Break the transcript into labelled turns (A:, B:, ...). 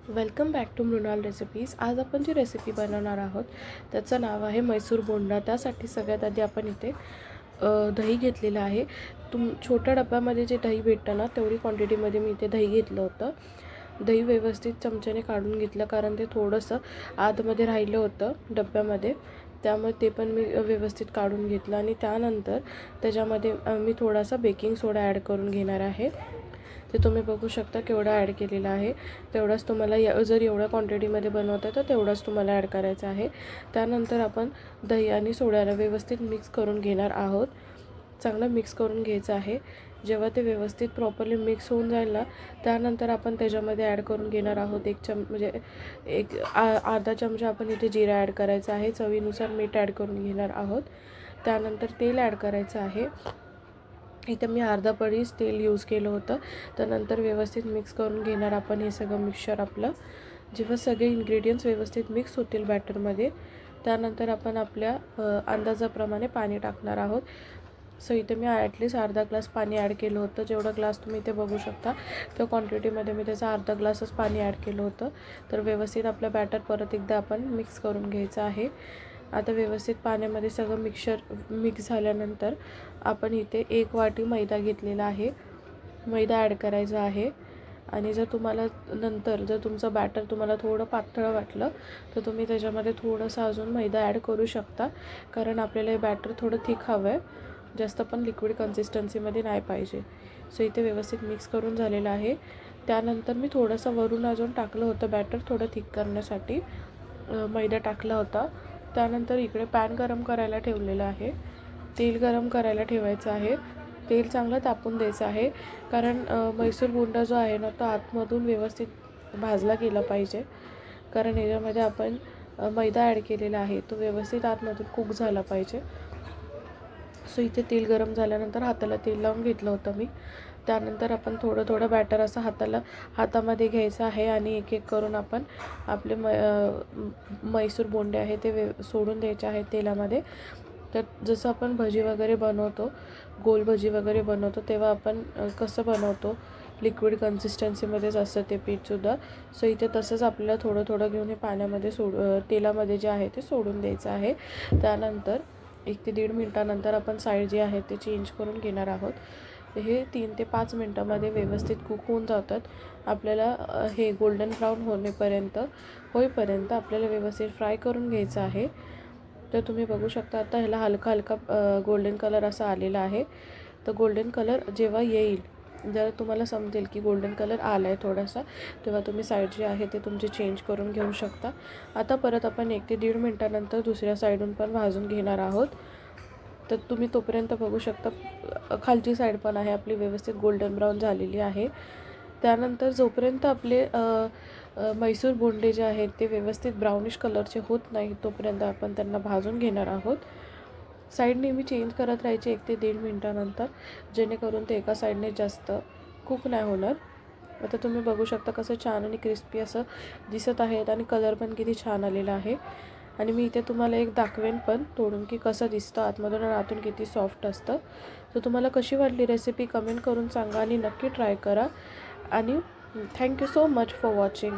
A: Welcome back to Mrinal recipes. आज आपण जी recipe बनवणार आहोत त्याचं नाव आहे मैसूर बोंडा। त्यासाठी सगळ्यात आधी आपण इथे दही घेतलेलं आहे। छोट्या डब्यामध्ये जे दही भेटतं ना तेवढी क्वांटिटीमध्ये मी इथे दही घेतलं होतं। दही व्यवस्थित चमच्याने काढून घेतलं कारण ते थोडंसं आतमध्ये राहिलं होतं डब्यामध्ये, त्यामुळे ते पण मी व्यवस्थित काढून घेतलं। आणि त्यानंतर त्याच्यामध्ये मी थोडासा बेकिंग सोडा ॲड करून घेणार आहे। ते तुम्ही बघू शकता केवढा ॲड केलेला आहे। तेवढाच तुम्हाला जर एवढ्या क्वांटिटीमध्ये बनवत आहे तर तेवढाच तुम्हाला ॲड करायचं आहे। त्यानंतर आपण दही आणि सोड्याला व्यवस्थित मिक्स करून घेणार आहोत। चांगलं मिक्स करून घ्यायचं आहे। जेव्हा ते व्यवस्थित प्रॉपरली मिक्स होऊन जाईल ना त्यानंतर आपण त्याच्यामध्ये ॲड करून घेणार आहोत अर्धा चमचा आपण इथे जिरा ॲड करायचा आहे। चवीनुसार मीठ ॲड करून घेणार आहोत। त्यानंतर तेल ॲड करायचं आहे। इथे मी अर्धा पळीच तेल यूज केलं होतं। त्यानंतर व्यवस्थित मिक्स करून घेणार आपण हे सगळं मिक्सचर आपलं। जेव्हा सगळे इन्ग्रेडियंट्स व्यवस्थित मिक्स होतील बॅटरमध्ये त्यानंतर आपण आपल्या अंदाजाप्रमाणे पाणी टाकणार आहोत। सो इथे मी ॲटलीस्ट अर्धा ग्लास पाणी ॲड केलं होतं। जेवढा ग्लास तुम्ही इथे बघू शकता त्या क्वांटिटीमध्ये मी त्याचा अर्धा ग्लासच पाणी ॲड केलं होतं। तर व्यवस्थित आपलं बॅटर परत एकदा आपण मिक्स करून घ्यायचं आहे। आता व्यवस्थित पाण्यामध्ये सगळं मिक्स झाल्यानंतर आपण इथे 1 वाटी मैदा घेतलेला आहे। मैदा ॲड करायचा आहे। आणि जर तुम्हाला नंतर जर तुमचं बॅटर तुम्हाला थोडं पातळ वाटलं तर तुम्ही त्याच्यामध्ये थोडंसं अजून मैदा ॲड करू शकता, कारण आपल्याला हे बॅटर थोडं थिक हवं आहे, जास्त पण लिक्विड कन्सिस्टन्सीमध्ये नाही पाहिजे। सो इथे व्यवस्थित मिक्स करून झालेलं आहे। त्यानंतर मी थोडंसं वरून अजून टाकलं होतं बॅटर थोडं थिक करण्यासाठी, मैदा टाकला होता। त्यानंतर इकडे पॅन गरम करायला ठेवलेलं आहे। तेल गरम करायला ठेवायचं आहे। तेल चांगलं तापून द्यायचं आहे, कारण मैसूर बोंडा जो आहे ना तो आतमधून व्यवस्थित भाजला गेला पाहिजे, कारण याच्यामध्ये आपण मैदा ॲड केलेला आहे तो व्यवस्थित आतमधून कुक झाला पाहिजे। सो इथे तेल गरम झाल्यानंतर हाताला तेल लावून घेतलं होतं मी। त्यानंतर आपण थोडं थोडं बॅटर असं हातामध्ये घ्यायचं आहे आणि एक एक करून आपण आपले मैसूर बोंडे आहे ते सोडून द्यायचे आहेत तेलामध्ये। तर जसं आपण भजी वगैरे बनवतो, गोल भजी वगैरे बनवतो तेव्हा आपण कसं बनवतो लिक्विड कन्सिस्टन्सीमध्येच असतं ते पीठसुद्धा। सो इथे तसंच आपल्याला थोडं थोडं घेऊन हे पाण्यामध्ये तेलामध्ये जे आहे ते सोडून द्यायचं आहे। त्यानंतर 1 ते 1.5 मिनटानंतर आपण साईड जे आहे ते चेंज करून घेणार आहोत। हे 3 ते 5 मिनटामध्ये व्यवस्थित कुक होऊन जातात। आपल्याला हे गोल्डन ब्राऊन होईपर्यंत आपल्याला व्यवस्थित फ्राय करून घ्यायचं आहे। तर तुम्ही बघू शकता आता ह्याला हलका हलका गोल्डन कलर असा आलेला आहे। तर गोल्डन कलर जेव्हा येईल, जर तुम्हाला समजेल की गोल्डन कलर आला आहे थोडासा, तेव्हा तुम्ही साईड जे आहे ते तुमचे चेंज करून घेऊ शकता। आता परत आपण 1 ते 1.5 मिनटानंतर दुसऱ्या साईडून पण भाजून घेणार आहोत। तर तुम्ही तोपर्यंत बघू शकता खालची साईड पण आहे आपली व्यवस्थित गोल्डन ब्राऊन झालेली आहे। त्यानंतर जोपर्यंत आपले मैसूर बोंडे जे आहेत ते व्यवस्थित ब्राउनिश कलरचे होत नाही तोपर्यंत आपण त्यांना भाजून घेणार आहोत। साईड नेहमी चेंज करत राहायचे 1 ते 1.5 मिनटानंतर, जेणेकरून ते एका साईडने जास्त कुक नाही होणार। आता तुम्ही बघू शकता कसं छान आणि क्रिस्पी असं दिसत आहेत आणि कलर पण किती छान आलेला आहे। आणि मी इथे तुम्हाला एक दाखवेन पण तोडून की कसं दिसतं आतमधून आणि आतून किती सॉफ्ट असतं। तर तुम्हाला कशी वाटली रेसिपी कमेंट करून सांगा आणि नक्की ट्राय करा। आणि thank you so much for watching.